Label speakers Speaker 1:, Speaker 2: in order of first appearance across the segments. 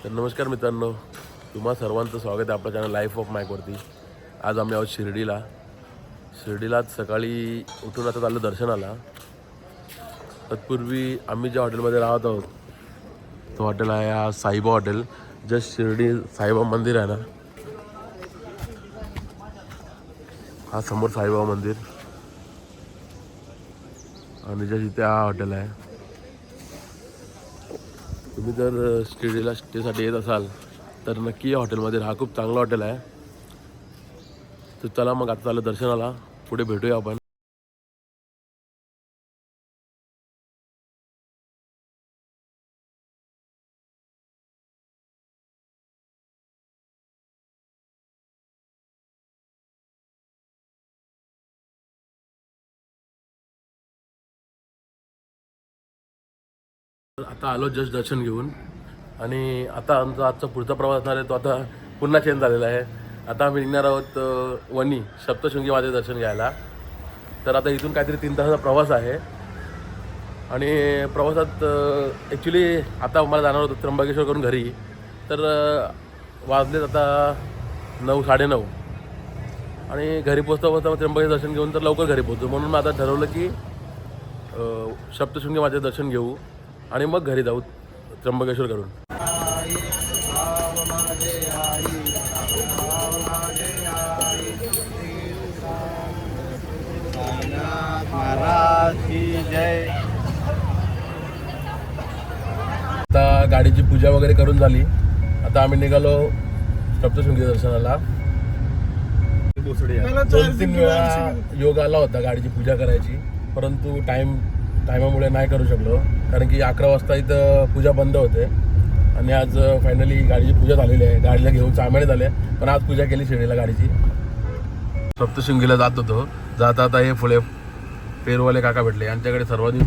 Speaker 1: तर नमस्कार मित्रांनो, तुम्हा सर्वांचं स्वागत आहे आपल्या चॅनल लाईफ ऑफ माईकवरती. आज आम्ही आहोत शिर्डीला सकाळी उठून आता चाललो दर्शनाला. तत्पूर्वी आम्ही ज्या हॉटेलमध्ये राहत आहोत तो हॉटेल आहे हा साईबा हॉटेल. जस्ट शिर्डी साईबाबा मंदिर आहे ना, हा समोर साईबाबा मंदिर आणि जस्ट इथे हा हॉटेल आहे. तुम्ही जर शिर्डीला स्टेसाठी येत असाल तर नक्की या हॉटेलमध्ये राहा. खूप चांगलं हॉटेल आहे. तर चला मग आता चालू दर्शनाला, पुढे भेटूया आपण. आता आलो जस्ट दर्शन घेऊन आणि आता आमचा आजचा पुढचा प्रवास असणार आहे तो आता पुन्हा चेंज झालेला आहे. आता आम्ही निघणार आहोत वणी सप्तशृंगी माझे दर्शन घ्यायला. तर आता इथून काहीतरी 3 तासाचा प्रवास आहे आणि प्रवासात ॲक्च्युली आता मला जाणार होतं त्र्यंबकेश्वर करून घरी. तर वाजलेत आता 9 साडेनऊ आणि घरी पोचता त्र्यंबकेश्वर दर्शन घेऊन तर लवकर घरी पोचतो. म्हणून आता ठरवलं की सप्तशृंगी माझे दर्शन घेऊ आणि मग घरी जाऊ त्र्यंबकेश्वर करून. आता गाडीची पूजा वगैरे करून झाली. आता आम्ही निघालो सप्तशृंगी दर्शनाला. 2-3 वेळा योग आला होता गाडीची पूजा करायची, परंतु टायमामुळे नाही करू शकलो, कारण की 11 वाजता इथं पूजा बंद होते. आणि आज फायनली गाडीची पूजा झालेली आहे. गाडीला घेऊन 6 महिने झाले, पण आज पूजा केली शिर्डीला गाडीची. सप्तशृंगीला जात होतो. जाता आता हे फुले पेरूवाले काका भेटले, यांच्याकडे सर्वांनी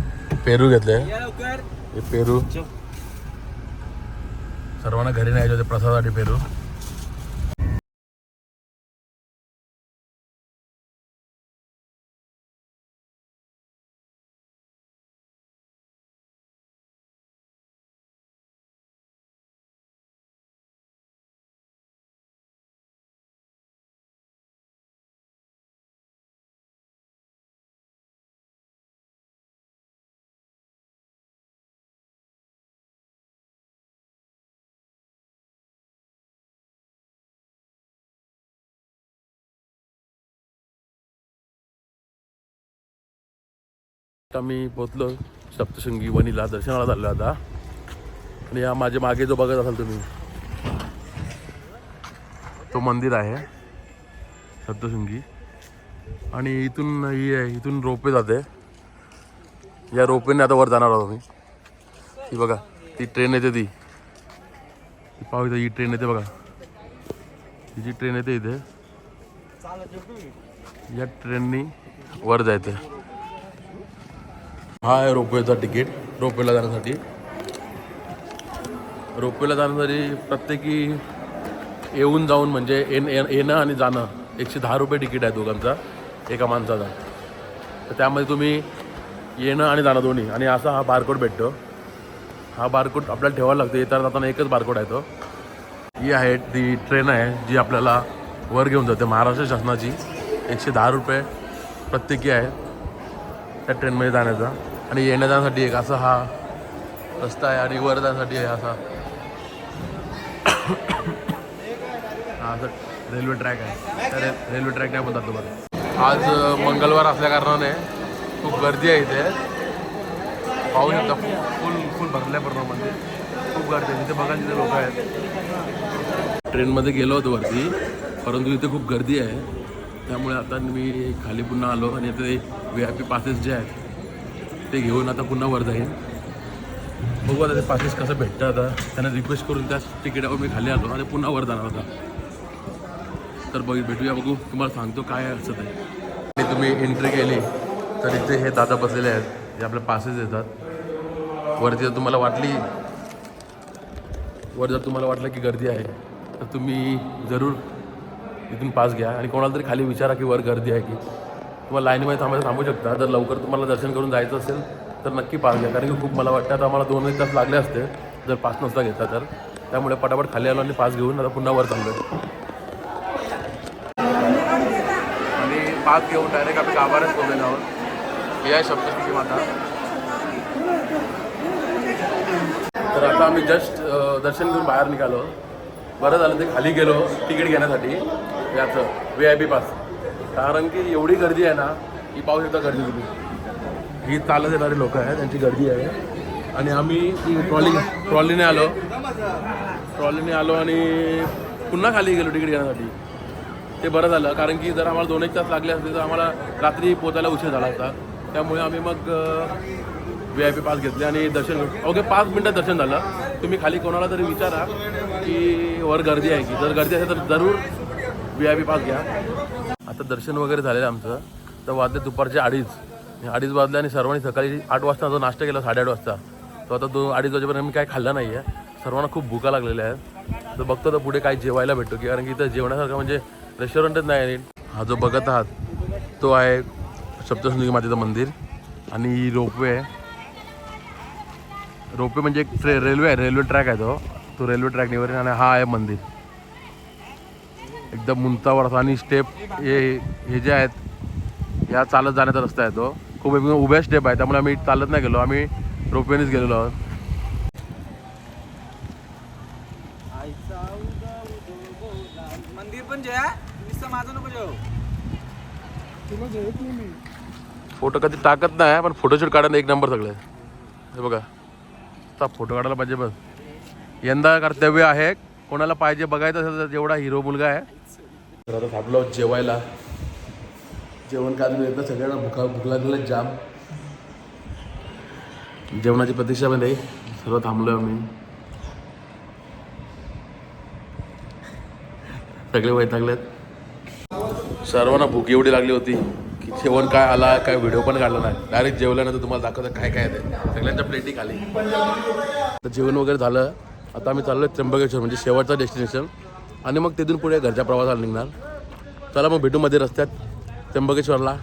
Speaker 1: पेरू घेतले. हे पेरू सर्वांना घरी न्यायचे होते प्रसादासाठी पेरू. आम्ही पोचलो सप्तशृंगी वणीला, दर्शनाला चाललो आता. आणि हा माझे मागे जो बघत असाल तुम्ही तो मंदिर आहे सप्तशृंगी. आणि इथून रोपवे जाते. या रोपवेने आता वर जाणार आहोत आम्ही. ही बघा ती ट्रेन येते, ती पाहू इथं ही ट्रेन येते बघा. ही जी ट्रेन येते इथे, या ट्रेननी वर जायचं. हा आहे रोपवेचा तिकीट. रोपवेला जाण्यासाठी प्रत्येकी येऊन जाऊन म्हणजे येणं आणि जाणं 110 रुपये तिकीट आहे दोघांचा, एका माणसाचा. तर त्यामध्ये तुम्ही येणं आणि जाणं दोन्ही, आणि असा हा बारकोड भेटतो. हा बारकोड आपल्याला ठेवायला लागतो. येताना जाताना एकच बारकोड आहे तो. ही आहे ती ट्रेन आहे जी आपल्याला वर घेऊन जाते, महाराष्ट्र शासनाची. 110 रुपये प्रत्येकी आहे त्या ट्रेनमध्ये जाण्याचा. आणि येण्या जाण्यासाठी एक असा हा रस्ता आहे आणि वर जाण्यासाठी आहे असा हा असं रेल्वे ट्रॅक आहे. त्या रेल्वे ट्रॅक नाही म्हणतात तुम्हाला. आज मंगळवार असल्या कारणाने खूप गर्दी आहे इथे. पाहू शकता फुल भरल्या पूर्ण मंदिर. खूप गर्दी आहे तिथे. बघा तिथे लोक आहेत. ट्रेनमध्ये गेलो होतो वरती, परंतु इथे खूप गर्दी आहे. त्यामुळे आता मी खाली पुन्हा आलो आणि आता VIP पासेस जे आहेत ते घेऊन आता पुन्हा वर जाईन. बघू आता ते पासेस कसं भेटतं. आता त्यांना रिक्वेस्ट करून त्याच तिकिटावर मी खाली आलो आणि पुन्हा वर जाणार होता. तर भेटूया, बघू, तुम्हाला सांगतो काय असं ते. आणि तुम्ही एंट्री केली तर इथे हे दादा बसलेले आहेत, जे आपले पासेस देतात. वरती जर तुम्हाला वाटलं की गर्दी आहे तर तुम्ही जरूर इथून पास घ्या आणि कोणाला तरी खाली विचारा की वर गर्दी आहे की. तुम्हाला लाईनमध्ये थांबू शकता. जर लवकर तुम्हाला दर्शन करून जायचं असेल तर नक्की पास घ्या, कारण की खूप मला वाटतं आता आम्हाला 2 तास लागले असते जर पास नसता घेतला तर. त्यामुळे पटापट खाली आलो आणि पास घेऊन आता पुन्हा वर चाललो आणि पास घेऊन डायरेक्ट आम्ही गाभाऱ्यात पोहोचलेलो आहोत. हे आहे सप्तशृंगी माता. तर आता आम्ही जस्ट दर्शन घेऊन बाहेर निघालो. बरं झालं ते खाली गेलो तिकीट घेण्यासाठी याचं VIP पास, कारण की एवढी गर्दी आहे ना ही पाहू शकता गर्दी किती. ही चालत येणारी लोक आहेत त्यांची गर्दी आहे. आणि आम्ही ट्रॉलीने आलो आणि पुन्हा खाली गेलो तिकीट घेण्यासाठी. ते बरं झालं कारण की जर आम्हाला 2-1 तास लागले असते तर आम्हाला रात्री पोचायला उशीर झाला असता. त्यामुळे आम्ही मग VIP पास घेतले आणि दर्शन ओके 5 मिनटात दर्शन झालं. तुम्ही खाली कोणाला तरी विचारा की वर गर्दी आहे की, जर गर्दी असेल तर जरूर VIP पास घ्या. आता दर्शन वगैरे झालेलं आमचं. तर वाजले दुपारचे 2:30 वाजले आणि सर्वांनी सकाळी 8 वाजता जो नाश्ता केला 8:30 वाजता, तो आता 2-2:30 वाजेपर्यंत मी काय खाल्ला नाही आहे. सर्वांना खूप भुका लागलेल्या आहेत. तर बघतो तर पुढे काय जेवायला भेटतो की, कारण की इथं जेवण्यासारखं म्हणजे रेस्टॉरंटच नाही. हा जो बघत आहात तो आहे सप्तशृंगी मातेचं मंदिर आणि रोपवे आहे. रोपवे म्हणजे एक रेल्वे ट्रॅक आहे तो रेल्वे ट्रॅकवर. आणि हा आहे मंदिर एकदम उंचावर असा. आणि स्टेप हे जे आहेत या चालत जाण्याचा रस्ता आहे तो. खूप एकदम उभ्या स्टेप आहे, त्यामुळे आम्ही चालत नाही गेलो, आम्ही रोपवेनेच गेलेलो आहोत.
Speaker 2: मंदिर पण जे माझं नको
Speaker 1: फोटो कधी टाकत नाही, पण फोटोशूट काढायला 1 नंबर सगळे. हे बघा फोटो काढायला पाहिजे बस. यंदा कर्तव्य आहे, कोणाला पाहिजे बघायचं असेल तर जेवढा हिरो मुलगा आहे. तर आता थांबलो जेवायला. जेवण काय येतं सगळ्यांना भूक लागलेलं जाम. जेवणाची प्रतीक्षामध्ये सर्व थांबलो आम्ही. सगळे वैतागलेत. सर्वांना भूक एवढी लागली होती की जेवण काय आला काय व्हिडिओ पण काढला नाही. डायरेक्ट जेवल्यानंतर तुम्हाला दाखवतं काय काय ते सगळ्यांच्या प्लेटी खाली. तर जेवण वगैरे झालं. आता आम्ही चाललो त्र्यंबकेश्वर म्हणजे शेवटचा डेस्टिनेशन. आणि मग तिथून पुढे घरच्या प्रवासाला निघणार. चला मग भेटू मध्ये रस्त्यात त्र्यंबकेश्वरला.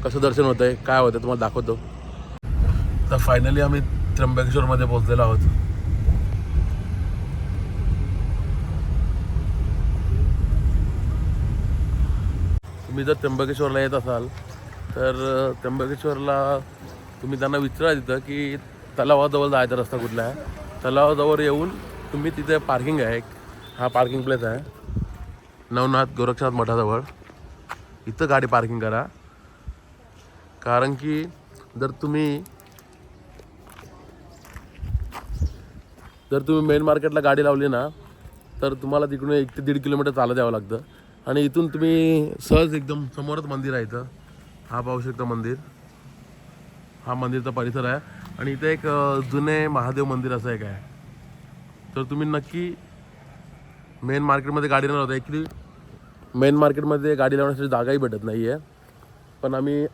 Speaker 1: कसं दर्शन होतं आहे काय होतं तुम्हाला दाखवतो. तर फायनली आम्ही त्र्यंबकेश्वरमध्ये पोहोचलेलो आहोत. तुम्ही जर त्र्यंबकेश्वरला येत असाल तर त्र्यंबकेश्वरला तुम्ही त्यांना विचारा तिथं की तलावाजवळ जायचा रस्ता कुठला आहे. तलावाजवळ येऊन तुम्ही तिथे पार्किंग आहे, हा पार्किंग प्लेस आहे नवनाथ गोरक्षनाथ मठाजवळ. इथं गाडी पार्किंग करा, कारण की जर तुम्ही मेन मार्केटला गाडी लावली ना तर तुम्हाला तिकडून 1 ते 1.5 किलोमीटर चालत यावं लागतं. आणि इथून तुम्ही सहज एकदम समोरच मंदिर आहे. इथं हा पाहू शकता मंदिर, हा मंदिरचा परिसर आहे. आणि इथे एक जुने महादेव मंदिर असं एक आहे. तर तुम्ही नक्की मेन मार्केटमध्ये गाडी लावणार होता. ॲक्च्युली मेन मार्केटमध्ये गाडी लावण्यासाठी जागाही भेटत नाही आहे. पण आम्ही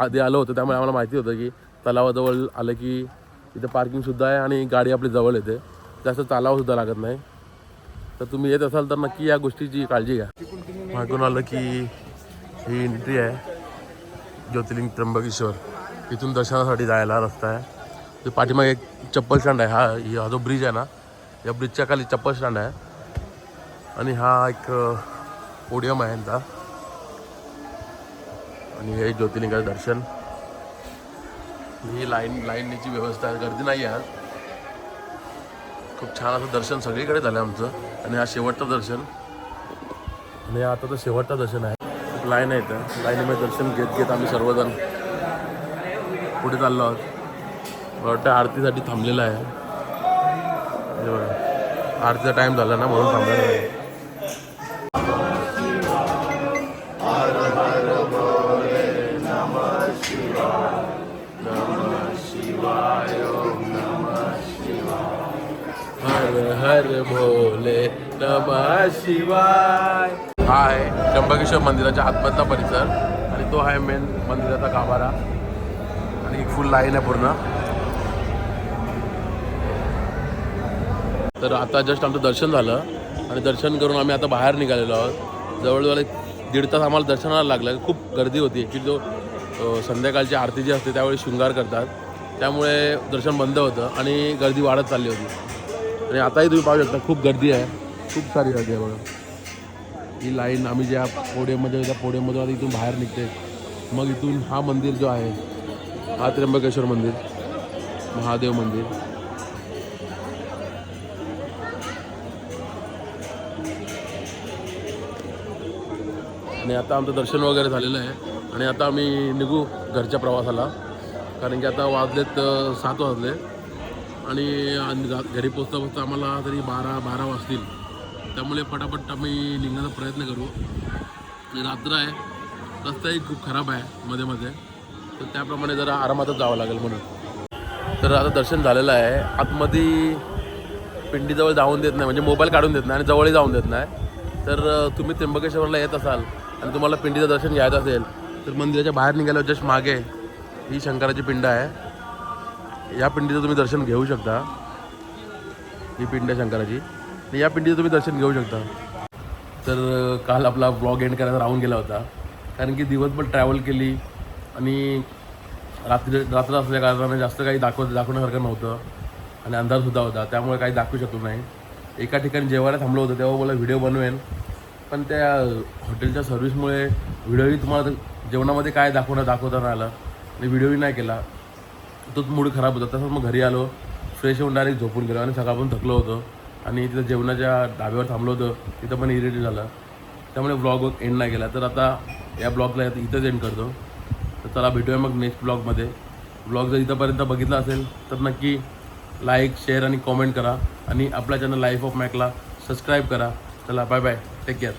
Speaker 1: आधी आलो होतो त्यामुळे आम्हाला माहिती होतं की तलावाजवळ आलं की इथे पार्किंगसुद्धा आहे आणि गाडी आपली जवळ येते, जास्त चालावंसुद्धा लागत नाही. तर तुम्ही येत असाल तर नक्की या गोष्टीची काळजी घ्या. मागून आलं की ही एंट्री आहे ज्योतिर्लिंग त्र्यंबकेश्वर. इथून दर्शनासाठी जायला रस्ता आहे. ते पाठीमागे एक चप्पल स्टँड आहे. हा जो ब्रिज आहे ना या ब्रिजच्या खाली चप्पल स्टँड आहे. आणि हा एक पोडियम आहे यांचा. आणि हे ज्योतिर्लिंगाचं दर्शन. ही लाईनीची व्यवस्था आहे, गर्दी नाही आहे. खूप छान असं दर्शन सगळीकडे झालं आमचं. आणि हा शेवटचं दर्शन. आणि आता तर शेवटचं दर्शन आहे. खूप लाईन आहे इथं. लाईनीमध्ये दर्शन घेत आम्ही सर्वजण पुढे चाललो आहोत. वाटतं आरतीसाठी थांबलेला आहे. आरतीचा टाईम झाला ना म्हणून थांबलेला आहे. हर भोले नमः शिवाय. हा आहे त्र्यंबकेश्वर मंदिराच्या आतमधला परिसर आणि तो आहे मेन मंदिराचा गाभारा. आणि एक फुल लाईन आहे पूर्ण. तर आता जस्ट आमचं दर्शन झालं आणि दर्शन करून आम्ही आता बाहेर निघालेलो आहोत. जवळजवळ 1.5 तास आम्हाला दर्शनाला लागलं. खूप गर्दी होती. ॲक्च्युली जो संध्याकाळची आरती जी असते त्यावेळी शृंगार करतात, त्यामुळे दर्शन बंद होतं आणि गर्दी वाढत चालली होती. आणि आताही तुम्ही पाहू शकता खूप गर्दी आहे, खूप सारी गर्दी आहे बघा. ही लाईन आम्ही ज्या पोडियममध्ये त्या पोडियममधून आता इथून बाहेर निघते. मग इथून हा मंदिर जो आहे हा त्र्यंबकेश्वर मंदिर, महादेव मंदिर. आणि आता आमचं दर्शन वगैरे झालेलं आहे आणि आता आम्ही निघू घरच्या प्रवासाला, कारण की आता वाजलेत 7 वाजले आणि घरी पोचता पोचता आम्हाला तरी 12 वाजतील. त्यामुळे पटापट आम्ही निघण्याचा प्रयत्न करू. आणि रात्र आहे, रस्ताही खूप खराब आहे मध्ये मध्ये, तर त्याप्रमाणे जरा आरामातच जावं लागेल म्हणून. तर आता दर्शन झालेलं आहे. आतमध्ये पिंडीजवळ जाऊन देत नाही, म्हणजे मोबाईल काढून देत नाही आणि जवळही जाऊन देत नाही. तर तुम्ही त्र्यंबकेश्वरला येत असाल आणि तुम्हाला पिंडीचं दर्शन घ्यायचं असेल तर मंदिराच्या बाहेर निघाल्यावर जस्ट मागे ही शंकराची पिंड आहे. या पिंडीचं तुम्ही दर्शन घेऊ शकता. ही पिंड आहे शंकराची आणि या पिंडीचं तुम्ही दर्शन घेऊ शकता. तर काल आपला ब्लॉग एंड करायचा राहून गेला होता, कारण की दिवसभर ट्रॅव्हल केली आणि रात्र असल्या कारणाने जास्त काही दाखवण्यासारखं नव्हतं आणि अंधारसुद्धा होता, त्यामुळे काही दाखवू शकलो नाही. एका ठिकाणी जेवायला थांबलो होतो तेव्हा मला व्हिडिओ बनवेन, पण त्या हॉटेलच्या सर्व्हिसमुळे व्हिडिओही तुम्हाला जेवणामध्ये काय दाखवता नाही आला आणि व्हिडिओही नाही केला. तोच मूड खराब होता. तसंच मग घरी आलो, फ्रेश होऊन डायरेक्ट झोपून गेलो आणि सकाळपासून थकलो होतो आणि तिथं जेवणाच्या ढाब्यावर थांबलो होतो, तिथं पण इरिटेट झालं, त्यामुळे ब्लॉग एंड नाही केला. तर आता या ब्लॉगला इथंच एंड करतो. तर चला भेटूया मग नेक्स्ट ब्लॉगमध्ये. ब्लॉग जर इथंपर्यंत बघितला असेल तर नक्की लाईक, शेअर आणि कॉमेंट करा आणि आपल्या चॅनल लाईफ ऑफ मॅकला सबस्क्राईब करा. चला बाय बाय, टेक केअर.